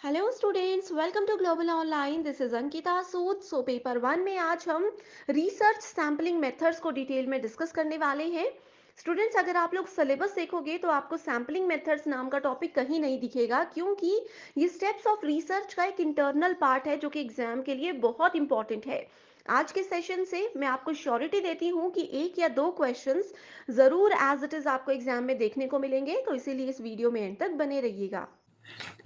Hello students, welcome to Global Online. This is Ankita Sood. Paper one में आज हम research sampling methods को detail में डिस्कस करने वाले हैं। स्टूडेंट्स, अगर आप लोग सिलेबस देखोगे तो आपको सैम्पलिंग मेथड्स नाम का टॉपिक कहीं नहीं दिखेगा, क्योंकि ये स्टेप्स ऑफ रिसर्च का एक इंटरनल पार्ट है जो कि एग्जाम के लिए बहुत इंपॉर्टेंट है। आज के सेशन से मैं आपको श्योरिटी देती हूँ कि एक या दो क्वेश्चंस जरूर एज इट इज आपको एग्जाम में देखने को मिलेंगे, तो इसीलिए इस वीडियो में एंड तक बने रहिएगा।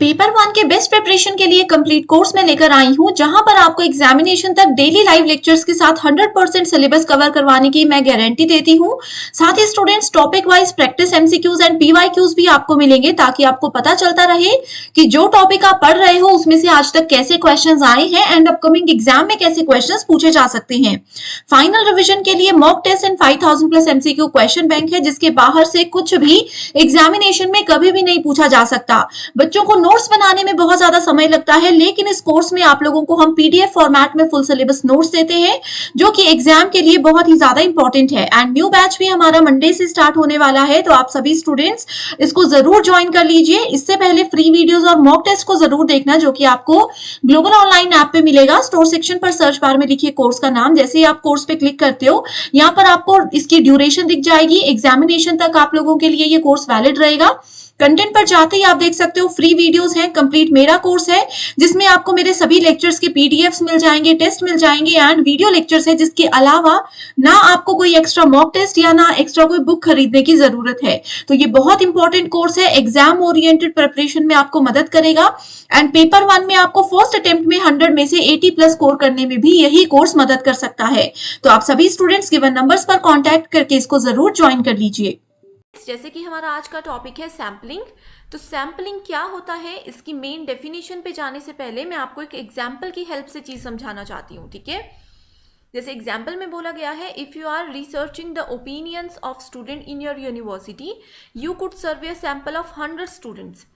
पेपर वन के बेस्ट प्रिपरेशन के लिए कंप्लीट कोर्स में लेकर आई हूँ, जहां पर आपको एग्जामिनेशन तक डेली लाइव लेक्चर्स के साथ 100% सिलेबस कवर करवाने की मैं गारंटी देती हूँ। साथ ही students topic wise practice MCQs and PYQs भी आपको मिलेंगे, ताकि आपको पता चलता रहे कि जो टॉपिक आप पढ़ रहे हो उसमें से आज तक कैसे क्वेश्चन आए हैं एंड अपकमिंग एग्जाम में कैसे क्वेश्चन पूछे जा सकते हैं। फाइनल रिविजन के लिए mock test and 5000 plus MCQ question bank है, जिसके बाहर से कुछ भी एग्जामिनेशन में कभी भी नहीं पूछा जा सकता। बच्चों को नोट्स बनाने में बहुत ज्यादा समय लगता है, लेकिन इस कोर्स में आप लोगों को हम पीडीएफ फॉर्मेट में फुल सिलेबस नोट्स देते हैं, जो कि एग्जाम के लिए बहुत ही ज्यादा इंपॉर्टेंट है। एंड न्यू बैच भी हमारा मंडे से स्टार्ट होने वाला है, तो आप सभी स्टूडेंट्स इसको जरूर ज्वाइन कर लीजिए। इससे पहले फ्री वीडियोस और मॉक टेस्ट को जरूर देखना, जो कि आपको ग्लोबल ऑनलाइन ऐप पे मिलेगा। स्टोर सेक्शन पर सर्च बार में लिखिए कोर्स का नाम। जैसे ही आप कोर्स पे क्लिक करते हो, यहाँ पर आपको इसकी ड्यूरेशन दिख जाएगी। एग्जामिनेशन तक आप लोगों के लिए ये कोर्स वैलिड रहेगा। कंटेंट पर जाते ही आप देख सकते हो फ्री वीडियोस हैं, कंप्लीट मेरा कोर्स है, जिसमें आपको मेरे सभी लेक्चर्स के पीडीएफ्स मिल जाएंगे, टेस्ट मिल जाएंगे एंड वीडियो लेक्चर्स है, जिसके अलावा ना आपको कोई एक्स्ट्रा मॉक टेस्ट या ना एक्स्ट्रा कोई बुक खरीदने की जरूरत है। तो ये बहुत इंपॉर्टेंट कोर्स है, एग्जाम ओरिएंटेड प्रिपरेशन में आपको मदद करेगा। एंड पेपर वन में आपको फर्स्ट अटेम्प्ट में 100 में से 80 प्लस स्कोर करने में भी यही कोर्स मदद कर सकता है। तो आप सभी स्टूडेंट्स गिवन नंबर्स पर कॉन्टैक्ट करके इसको जरूर ज्वाइन कर लीजिए। जैसे कि हमारा आज का टॉपिक है सैम्पलिंग। तो सैम्पलिंग क्या होता है, इसकी मेन डेफिनेशन पे जाने से पहले मैं आपको एक एग्जाम्पल की हेल्प से चीज़ समझाना चाहती हूँ, ठीक है। जैसे एग्जाम्पल में बोला गया है, if you are researching the opinions of student in your university, you could survey a sample of 100 students.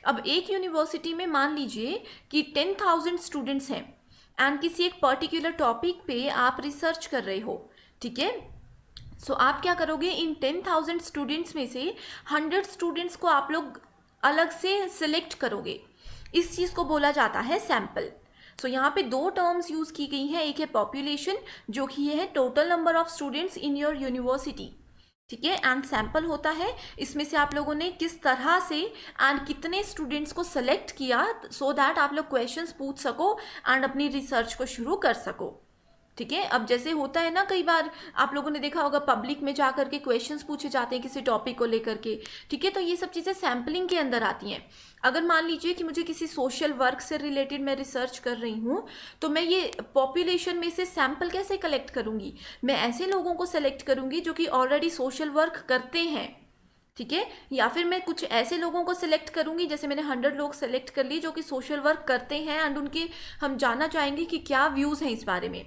अब एक यूनिवर्सिटी में मान लीजिए कि 10,000 स्टूडेंट्स हैं एंड किसी एक पर्टिकुलर टॉपिक पे आप रिसर्च कर रहे हो, ठीक है। सो आप क्या करोगे, इन 10,000 स्टूडेंट्स में से 100 स्टूडेंट्स को आप लोग अलग से सिलेक्ट करोगे। इस चीज़ को बोला जाता है सैम्पल। सो यहाँ पे दो टर्म्स यूज़ की गई हैं। एक है पॉपुलेशन, जो कि ये है total number of students in your university, ठीक है। एंड सैम्पल होता है इसमें से आप लोगों ने किस तरह से एंड कितने स्टूडेंट्स को सेलेक्ट किया, सो दैट आप लोग क्वेश्चंस पूछ सको एंड अपनी रिसर्च को शुरू कर सको, ठीक है। अब जैसे होता है ना, कई बार आप लोगों ने देखा होगा पब्लिक में जा करके क्वेश्चंस पूछे जाते हैं किसी टॉपिक को लेकर के, ठीक है। तो ये सब चीज़ें सैम्पलिंग के अंदर आती हैं। अगर मान लीजिए कि मुझे किसी सोशल वर्क से रिलेटेड मैं रिसर्च कर रही हूँ, तो मैं ये पॉपुलेशन में से सैम्पल कैसे कलेक्ट करूँगी, मैं ऐसे लोगों को सेलेक्ट करूँगी जो कि ऑलरेडी सोशल वर्क करते हैं, ठीक है। या फिर मैं कुछ ऐसे लोगों को सिलेक्ट करूंगी, जैसे मैंने 100 लोग सेलेक्ट कर लिए जो कि सोशल वर्क करते हैं एंड उनके हम जानना चाहेंगे कि क्या व्यूज़ हैं इस बारे में।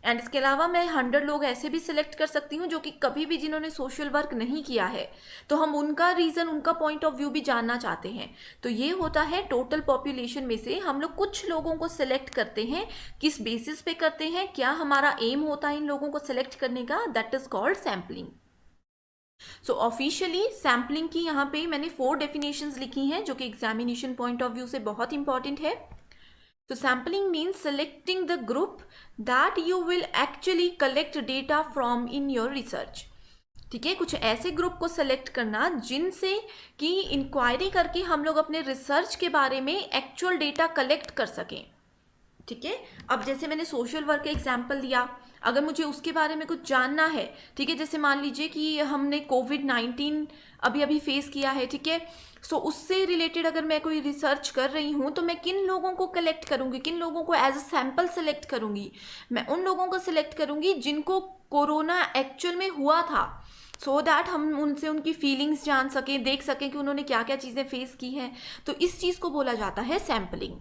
एंड इसके अलावा मैं 100 लोग ऐसे भी सिलेक्ट कर सकती हूँ जो कि कभी भी जिन्होंने सोशल वर्क नहीं किया है, तो हम उनका रीज़न, उनका पॉइंट ऑफ व्यू भी जानना चाहते हैं। तो ये होता है टोटल पॉपुलेशन में से हम लोग कुछ लोगों को सिलेक्ट करते हैं। किस बेसिस पे करते हैं, क्या हमारा एम होता है इन लोगों को सिलेक्ट करने का, that is called sampling. So officially sampling की यहाँ पे मैंने 4 डेफिनेशंस लिखी हैं, जो कि एग्जामिनेशन पॉइंट ऑफ व्यू से बहुत इंपॉर्टेंट है। So sampling means selecting the group that you will actually collect data from in your research, ठीक है। कुछ ऐसे ग्रुप को सेलेक्ट करना जिनसे कि इंक्वायरी करके हम लोग अपने रिसर्च के बारे में एक्चुअल डेटा कलेक्ट कर सकें, ठीक है। अब जैसे मैंने सोशल वर्क का एग्जाम्पल दिया, अगर मुझे उसके बारे में कुछ जानना है, ठीक है, जैसे मान लीजिए कि हमने कोविड-19 अभी अभी फेस किया है, ठीक है। सो उससे रिलेटेड अगर मैं कोई रिसर्च कर रही हूँ, तो मैं किन लोगों को कलेक्ट करूँगी, किन लोगों को एज अ सैम्पल सेलेक्ट करूँगी, मैं उन लोगों को सिलेक्ट करूँगी जिनको कोरोना एक्चुअल में हुआ था, सो दैट हम उनसे उनकी फीलिंग्स जान सकें, देख सकें कि उन्होंने क्या क्या चीज़ें फेस की हैं। तो इस चीज़ को बोला जाता है सैम्पलिंग।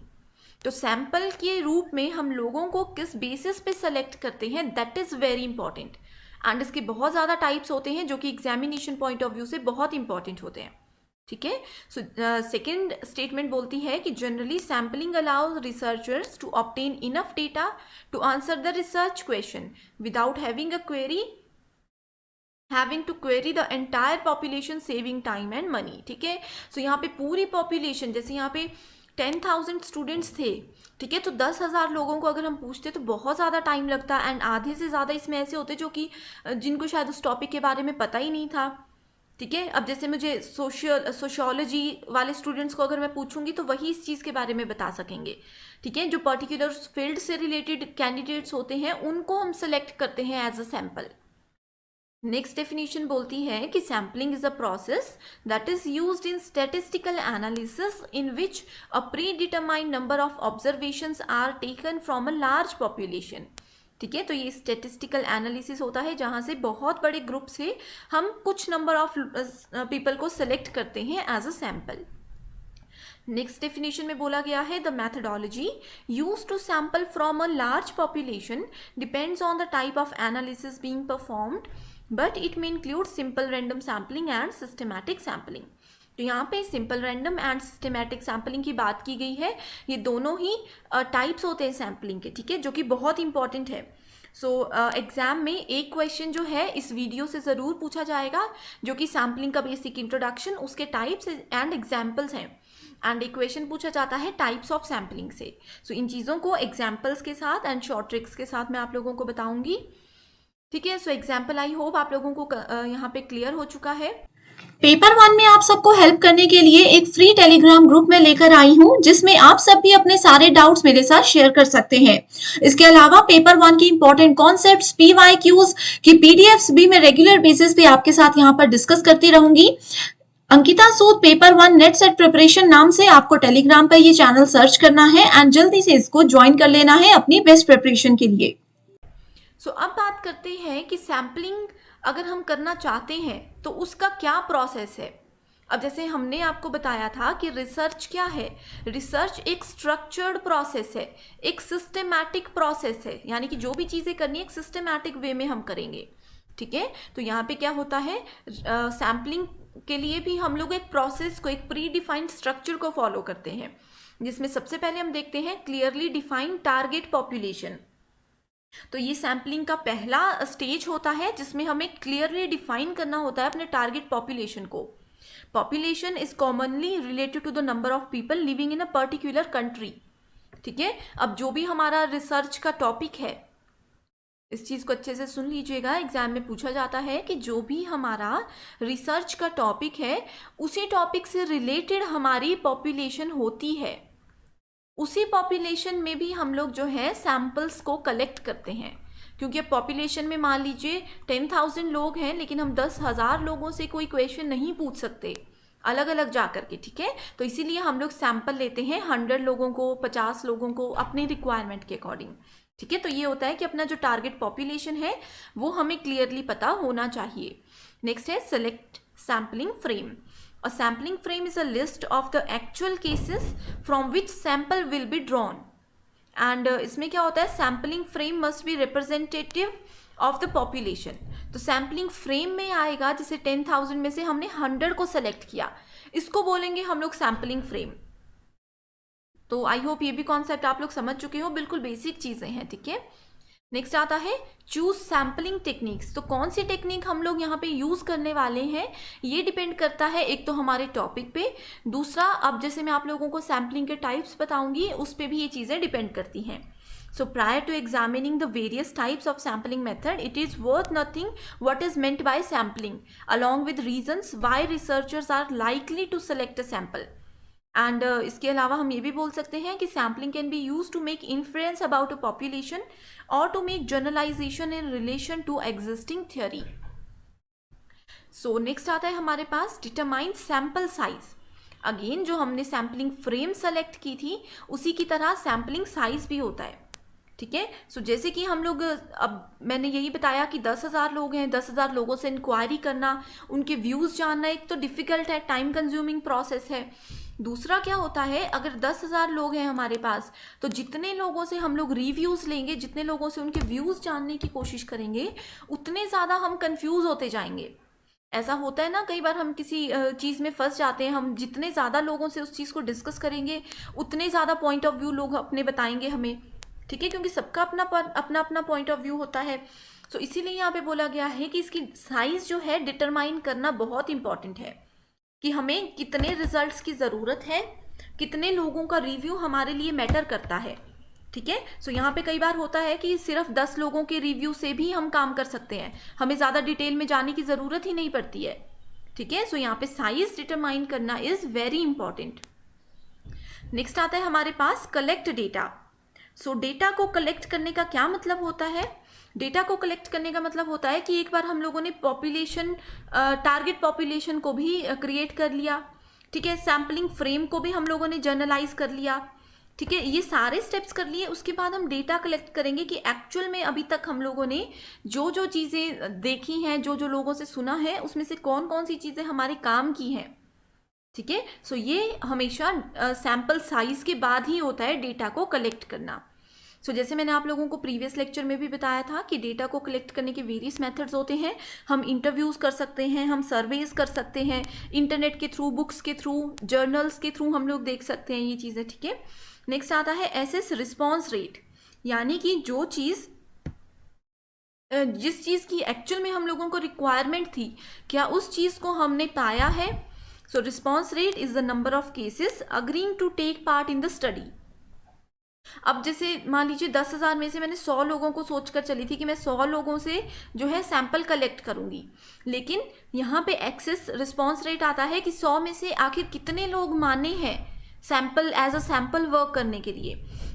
तो सैंपल के रूप में हम लोगों को किस बेसिस पे सेलेक्ट करते हैं, that is very important. And इसके बहुत ज़्यादा टाइप्स होते हैं जो कि एग्जामिनेशन पॉइंट ऑफ व्यू से बहुत इंपॉर्टेंट होते हैं, ठीक है। सो सेकेंड स्टेटमेंट बोलती है कि generally sampling allows researchers to obtain enough data to answer the research question without having a query, having to query the entire population, saving time and money, ठीक है। सो यहाँ पे पूरी पॉपुलेशन, जैसे यहाँ पे 10,000 स्टूडेंट्स थे, ठीक है, तो 10,000 लोगों को अगर हम पूछते तो बहुत ज़्यादा टाइम लगता, एंड आधे से ज़्यादा इसमें ऐसे होते जो कि जिनको शायद उस टॉपिक के बारे में पता ही नहीं था, ठीक है। अब जैसे मुझे सोशियोलॉजी वाले स्टूडेंट्स को अगर मैं पूछूंगी तो वही इस चीज़ के बारे में बता सकेंगे, ठीक है। जो पर्टिकुलर फील्ड से रिलेटेड कैंडिडेट्स होते हैं उनको हम सेलेक्ट करते हैं as a sample. Next definition बोलती है कि sampling is a process that is used in statistical analysis in which a predetermined number of observations are taken from a large population, ठीक है। तो ये स्टैटिस्टिकल एनालिसिस होता है जहाँ से बहुत बड़े ग्रुप से हम कुछ नंबर ऑफ पीपल को सेलेक्ट करते हैं as a sample. Next definition में बोला गया है the methodology use to sample from a large population depends on the type of analysis being performed but it may include simple random sampling and systematic sampling. तो यहाँ पे simple random and systematic sampling की बात की गई है। ये दोनों ही टाइप्स होते हैं सैम्पलिंग के, ठीक है, जो कि बहुत इंपॉर्टेंट है। सो एग्जाम में एक क्वेश्चन जो है इस वीडियो से ज़रूर पूछा जाएगा जो कि सैम्पलिंग का बेसिक इंट्रोडक्शन, उसके टाइप्स एंड एग्जाम्पल्स हैं, एंड एक क्वेश्चन पूछा जाता है टाइप्स ऑफ सैम्पलिंग से। सो इन चीज़ों को एग्जाम्पल्स के साथ एंड शॉर्ट ट्रिक्स के साथ मैं आप लोगों को बताऊंगी, ठीक है। सो एग्जाम्पल आई होप आप लोगों को यहाँ पे क्लियर हो चुका है। पेपर 1 में आप सबको हेल्प करने के लिए एक फ्री टेलीग्राम ग्रुप में लेकर आई हूँ जिसमें आप सब भी अपने सारे डाउट्स मेरे साथ शेयर कर सकते हैं। इसके अलावा पेपर 1 की इंपॉर्टेंट कॉन्सेप्ट्स, पीवाईक्यूज की पीडीएफ्स भी मैं रेगुलर बेसिस पे आपके साथ यहाँ पर डिस्कस करती रहूंगी। Ankita Sood paper 1 net set preparation नाम से आपको टेलीग्राम पर ये चैनल सर्च करना है एंड जल्दी से इसको ज्वाइन कर लेना है अपनी बेस्ट प्रिपरेशन के लिए। सो अब बात करते हैं कि सैम्पलिंग अगर हम करना चाहते हैं तो उसका क्या प्रोसेस है। अब जैसे हमने आपको बताया था कि रिसर्च क्या है, रिसर्च एक स्ट्रक्चर्ड प्रोसेस है, एक सिस्टमैटिक प्रोसेस है, यानी कि जो भी चीज़ें करनी है एक सिस्टमैटिक वे में हम करेंगे, ठीक है। तो यहाँ पे क्या होता है, सैम्पलिंग के लिए भी हम लोग एक प्रोसेस को, एक प्री डिफाइंड स्ट्रक्चर को फॉलो करते हैं, जिसमें सबसे पहले हम देखते हैं क्लियरली डिफाइंड टारगेट पॉपुलेशन। तो ये सैम्पलिंग का पहला स्टेज होता है जिसमें हमें क्लियरली डिफाइन करना होता है अपने टारगेट पॉपुलेशन को। Population is commonly related to the number of people living in a particular country, ठीक है। अब जो भी हमारा रिसर्च का टॉपिक है, इस चीज़ को अच्छे से सुन लीजिएगा, एग्जाम में पूछा जाता है कि जो भी हमारा रिसर्च का टॉपिक है उसी टॉपिक से रिलेटेड हमारी पॉपुलेशन होती है, उसी पॉपुलेशन में भी हम लोग जो है सैम्पल्स को कलेक्ट करते हैं। क्योंकि अब पॉपुलेशन में मान लीजिए 10,000 लोग हैं लेकिन हम 10,000 लोगों से कोई क्वेश्चन नहीं पूछ सकते अलग अलग जा करके, ठीक है। तो इसीलिए हम लोग सैम्पल लेते हैं 100 लोगों को, 50 लोगों को, अपनी रिक्वायरमेंट के अकॉर्डिंग, ठीक है। तो ये होता है कि अपना जो टारगेट पॉपुलेशन है वो हमें क्लियरली पता होना चाहिए। नेक्स्ट है select sampling frame. A sampling frame is a list of the actual cases from which sample will be drawn. And इसमें क्या होता है, sampling frame must be representative of the population. तो sampling frame में आएगा, जैसे 10,000 में से हमने 100 को select किया, इसको बोलेंगे हम लोग sampling frame। तो आई होप ये भी कॉन्सेप्ट आप लोग समझ चुके हो, बिल्कुल बेसिक चीज़ें हैं, ठीक है। नेक्स्ट आता है चूज सैम्पलिंग टेक्निक्स। तो कौन सी टेक्निक हम लोग यहाँ पे यूज़ करने वाले हैं ये डिपेंड करता है एक तो हमारे टॉपिक पे, दूसरा अब जैसे मैं आप लोगों को सैम्पलिंग के टाइप्स बताऊंगी उस पे भी ये चीज़ें डिपेंड करती हैं। So prior to examining the various types of sampling method, it is worth noting what is meant by sampling along with reasons why researchers are likely to select a sample. And इसके अलावा हम ये भी बोल सकते हैं कि sampling can be use to make influence about a population और to make generalization in relation to existing theory. So next आता है हमारे पास डिटरमाइन सैम्पल साइज। अगेन जो हमने सैम्पलिंग फ्रेम सेलेक्ट की थी उसी की तरह सैम्पलिंग साइज भी होता है, ठीक है। सो जैसे कि हम लोग, अब मैंने यही बताया कि 10,000 लोग हैं, 10,000 लोगों से इंक्वायरी करना, उनके व्यूज़ जानना एक तो डिफ़िकल्ट है, टाइम कंज्यूमिंग प्रोसेस है। दूसरा क्या होता है, अगर 10,000 लोग हैं हमारे पास तो जितने लोगों से हम लोग रिव्यूज़ लेंगे, जितने लोगों से उनके व्यूज़ जानने की कोशिश करेंगे, उतने ज़्यादा हम कंफ्यूज होते जाएंगे। ऐसा होता है ना, कई बार हम किसी चीज़ में फंस जाते हैं, हम जितने ज़्यादा लोगों से उस चीज़ को डिस्कस करेंगे उतने ज़्यादा पॉइंट ऑफ व्यू लोग अपने बताएंगे हमें, ठीक है, क्योंकि सबका अपना अपना पॉइंट ऑफ व्यू होता है। तो इसीलिए यहाँ पे बोला गया है कि इसकी साइज़ जो है डिटरमाइन करना बहुत इंपॉर्टेंट है कि हमें कितने रिजल्ट्स की ज़रूरत है, कितने लोगों का रिव्यू हमारे लिए मैटर करता है, ठीक है। सो यहाँ पे कई बार होता है कि सिर्फ 10 लोगों के रिव्यू से भी हम काम कर सकते हैं, हमें ज़्यादा डिटेल में जाने की ज़रूरत ही नहीं पड़ती है, ठीक है। सो यहाँ पे साइज डिटरमाइन करना इज़ वेरी इंपॉर्टेंट। नेक्स्ट आता है हमारे पास कलेक्ट डेटा। सो डेटा को कलेक्ट करने का क्या मतलब होता है? डेटा को कलेक्ट करने का मतलब होता है कि एक बार हम लोगों ने पॉपुलेशन, टारगेट पॉपुलेशन को भी क्रिएट कर लिया, ठीक है। सैम्पलिंग फ्रेम को भी हम लोगों ने जर्नलाइज कर लिया, ठीक है। ये सारे स्टेप्स कर लिए, उसके बाद हम डेटा कलेक्ट करेंगे कि एक्चुअल में अभी तक हम लोगों ने जो जो चीज़ें देखी हैं, जो जो लोगों से सुना है, उसमें से कौन कौन सी चीज़ें हमारे काम की हैं, ठीक है। सो ये हमेशा सैम्पल साइज के बाद ही होता है डेटा को कलेक्ट करना। सो जैसे मैंने आप लोगों को प्रीवियस लेक्चर में भी बताया था कि डेटा को कलेक्ट करने के वेरियस मेथड्स होते हैं। हम इंटरव्यूज़ कर सकते हैं, हम सर्वेज कर सकते हैं, इंटरनेट के थ्रू, बुक्स के थ्रू, जर्नल्स के थ्रू हम लोग देख सकते हैं ये चीज़ें, ठीक है। नेक्स्ट आता है एसेस रिस्पॉन्स रेट, यानी कि जो चीज़, जिस चीज़ की एक्चुअल में हम लोगों को रिक्वायरमेंट थी, क्या उस चीज़ को हमने पाया है। So response rate is the number of cases agreeing to take part in the study. अब जैसे मान लीजिए 10,000 में से मैंने 100 लोगों को सोचकर चली थी कि मैं 100 लोगों से जो है सैंपल कलेक्ट करूंगी, लेकिन यहाँ पे एक्सेस रिस्पॉन्स रेट आता है कि 100 में से आखिर कितने लोग माने हैं sample as a sample work करने के लिए।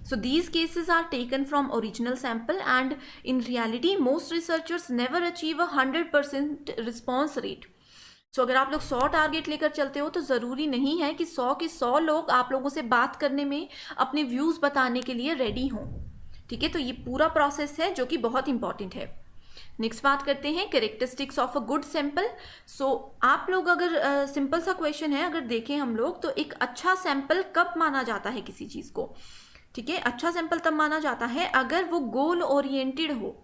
So these cases are taken from original sample and in reality most researchers never achieve 100% response rate. So अगर आप लोग 100 टारगेट लेकर चलते हो तो ज़रूरी नहीं है कि 100 के 100 लोग आप लोगों से बात करने में, अपने व्यूज़ बताने के लिए रेडी हों, ठीक है। तो ये पूरा प्रोसेस है जो कि बहुत इंपॉर्टेंट है। नेक्स्ट बात करते हैं characteristics of a good sample. So आप लोग अगर सिंपल सा क्वेश्चन है, अगर देखें हम लोग तो एक अच्छा सैंपल कब माना जाता है किसी चीज़ को, ठीक है। अच्छा सैंपल तब माना जाता है अगर वो गोल ओरिएंटेड हो,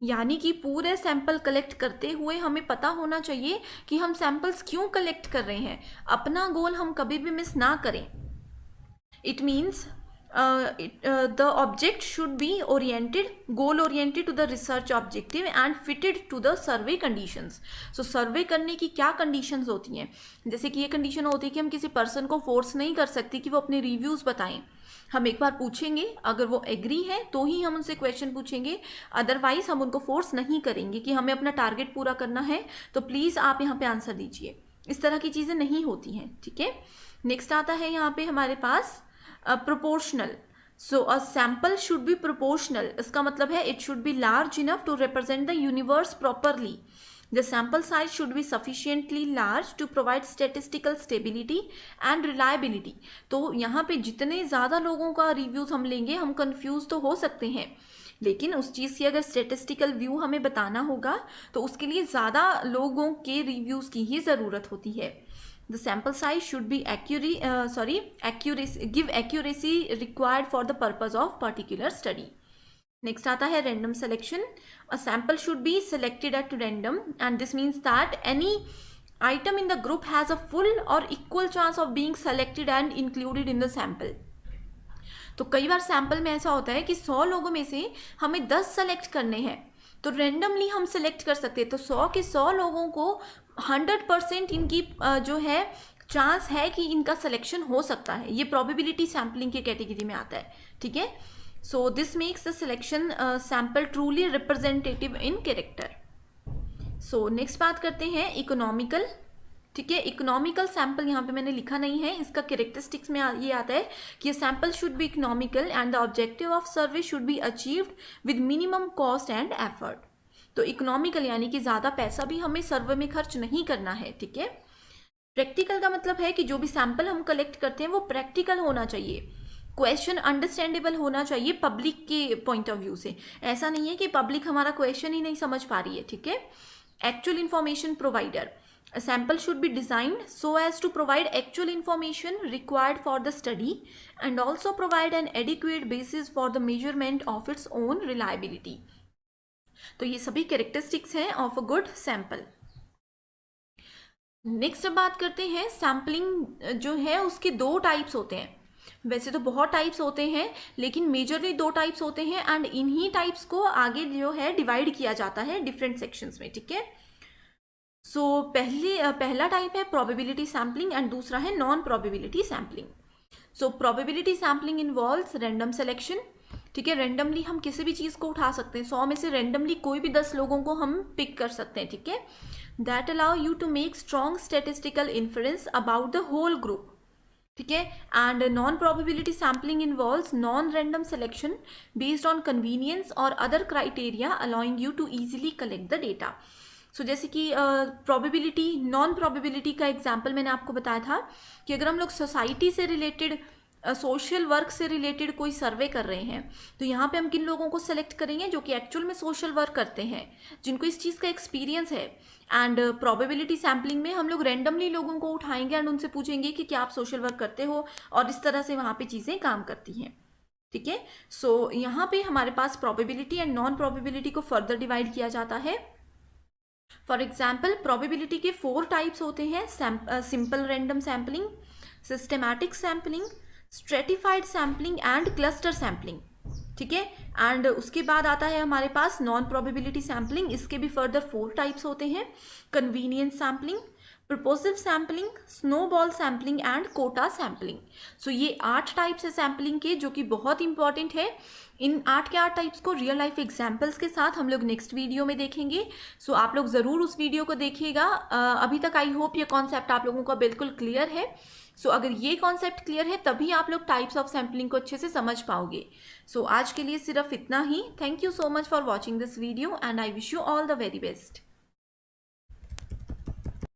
यानी कि पूरे सैंपल कलेक्ट करते हुए हमें पता होना चाहिए कि हम सैंपल्स क्यों कलेक्ट कर रहे हैं, अपना गोल हम कभी भी मिस ना करें। It means the object should be oriented, goal oriented to the research objective and fitted to the survey conditions. So survey करने की क्या conditions होती हैं, जैसे कि ये condition होती है कि हम किसी person को force नहीं कर सकते कि वो अपने reviews बताएं। हम एक बार पूछेंगे, अगर वो एग्री है तो ही हम उनसे क्वेश्चन पूछेंगे, अदरवाइज हम उनको फोर्स नहीं करेंगे कि हमें अपना टारगेट पूरा करना है तो प्लीज़ आप यहाँ पे आंसर दीजिए। इस तरह की चीज़ें नहीं होती हैं, ठीक है। नेक्स्ट आता है यहाँ पे हमारे पास proportional. So a sample should be proportional, इसका मतलब है it should be large enough to represent the universe properly. The sample size should be sufficiently large to provide statistical stability and reliability. तो यहाँ पे जितने ज़्यादा लोगों का रिव्यूज़ हम लेंगे, हम कंफ्यूज तो हो सकते हैं, लेकिन उस चीज़ की अगर स्टेटिस्टिकल व्यू हमें बताना होगा तो उसके लिए ज़्यादा लोगों के रिव्यूज़ की ही ज़रूरत होती है। The sample size should be give accuracy required for the purpose of particular study. Next आता है random selection. A sample should be selected at random and this means that any item in the group has a full और equal chance of being selected and included in the sample. तो कई बार sample में ऐसा होता है कि 100 लोगों में से हमें 10 सेलेक्ट करने हैं, तो रैंडमली हम सेलेक्ट कर सकते हैं। तो 100 के 100 लोगों को 100% इनकी जो है चांस है कि इनका सिलेक्शन हो सकता है। ये प्रोबेबिलिटी सैम्पलिंग की कैटेगरी में आता है, ठीक है। So this makes the selection sample truly representative in character. So next बात करते हैं इकोनॉमिकल, ठीक है। इकोनॉमिकल सैम्पल यहाँ पे मैंने लिखा नहीं है, इसका कैरेक्टरिस्टिक्स में ये आता है कि sample should B economical and the objective of survey should be achieved with minimum cost and effort. तो इकोनॉमिकल यानी कि ज़्यादा पैसा भी हमें सर्वे में खर्च नहीं करना है, ठीक है। प्रैक्टिकल का मतलब है कि जो भी सैम्पल हम कलेक्ट करते हैं वो प्रैक्टिकल होना चाहिए, क्वेश्चन अंडरस्टैंडेबल होना चाहिए पब्लिक के पॉइंट ऑफ व्यू से। ऐसा नहीं है कि पब्लिक हमारा क्वेश्चन ही नहीं समझ पा रही है, ठीक है। Actual information provider, a sample should be designed so as to provide actual information required for the study and also provide an adequate basis for the measurement of its own reliability. तो ये सभी characteristics हैं of a good sample. Next बात करते हैं sampling जो है उसके 2 टाइप्स होते हैं। वैसे तो बहुत टाइप्स होते हैं, लेकिन मेजरली 2 टाइप्स होते हैं एंड इन्हीं टाइप्स को आगे जो है डिवाइड किया जाता है डिफरेंट सेक्शंस में, ठीक है। सो पहला टाइप है प्रोबेबिलिटी सैम्पलिंग एंड दूसरा है non probability sampling. So probability sampling involves random selection, ठीक है। रैंडमली हम किसी भी चीज़ को उठा सकते हैं, 100 में से रैंडमली कोई भी 10 लोगों को हम पिक कर सकते हैं, ठीक है। That allow you to make strong statistical inference about the whole group, ठीक है। And non probability sampling involves non random selection based on convenience और other criteria allowing you to easily collect the data. So जैसे कि probability, non probability का example मैंने आपको बताया था कि अगर हम लोग सोसाइटी से रिलेटेड, सोशल वर्क से रिलेटेड कोई सर्वे कर रहे हैं, तो यहाँ पे हम किन लोगों को सेलेक्ट करेंगे जो कि एक्चुअल में सोशल वर्क करते हैं, जिनको इस चीज़ का एक्सपीरियंस है। एंड प्रोबेबिलिटी सैम्पलिंग में हम लोग रैंडमली लोगों को उठाएंगे एंड उनसे पूछेंगे कि क्या आप सोशल वर्क करते हो, और इस तरह से वहाँ पे चीज़ें काम करती हैं, ठीक है। सो यहाँ पे हमारे पास प्रोबेबिलिटी एंड नॉन प्रोबेबिलिटी को फर्दर डिवाइड किया जाता है। फॉर एग्जाम्पल प्रोबेबिलिटी के 4 टाइप्स होते हैं, simple random sampling, systematic sampling, stratified sampling and cluster sampling, ठीक है। एंड उसके बाद आता है हमारे पास नॉन प्रोबेबिलिटी सैम्पलिंग, इसके भी फर्दर 4 टाइप्स होते हैं, convenience sampling, purposive sampling, snowball sampling and quota sampling. So ये 8 टाइप्स है सैम्पलिंग के, जो कि बहुत इंपॉर्टेंट है। इन 8 के 8 टाइप्स को रियल लाइफ एग्जाम्पल्स के साथ हम लोग नेक्स्ट वीडियो में देखेंगे। सो आप लोग ज़रूर उस वीडियो को देखिएगा। अभी तक आई होप ये कॉन्सेप्ट आप लोगों का बिल्कुल क्लियर है। सो अगर ये कॉन्सेप्ट क्लियर है तभी आप लोग टाइप्स ऑफ सैम्पलिंग को अच्छे से समझ पाओगे। सो आज के लिए सिर्फ इतना ही। Thank you so much for watching this video and I wish you all the very best.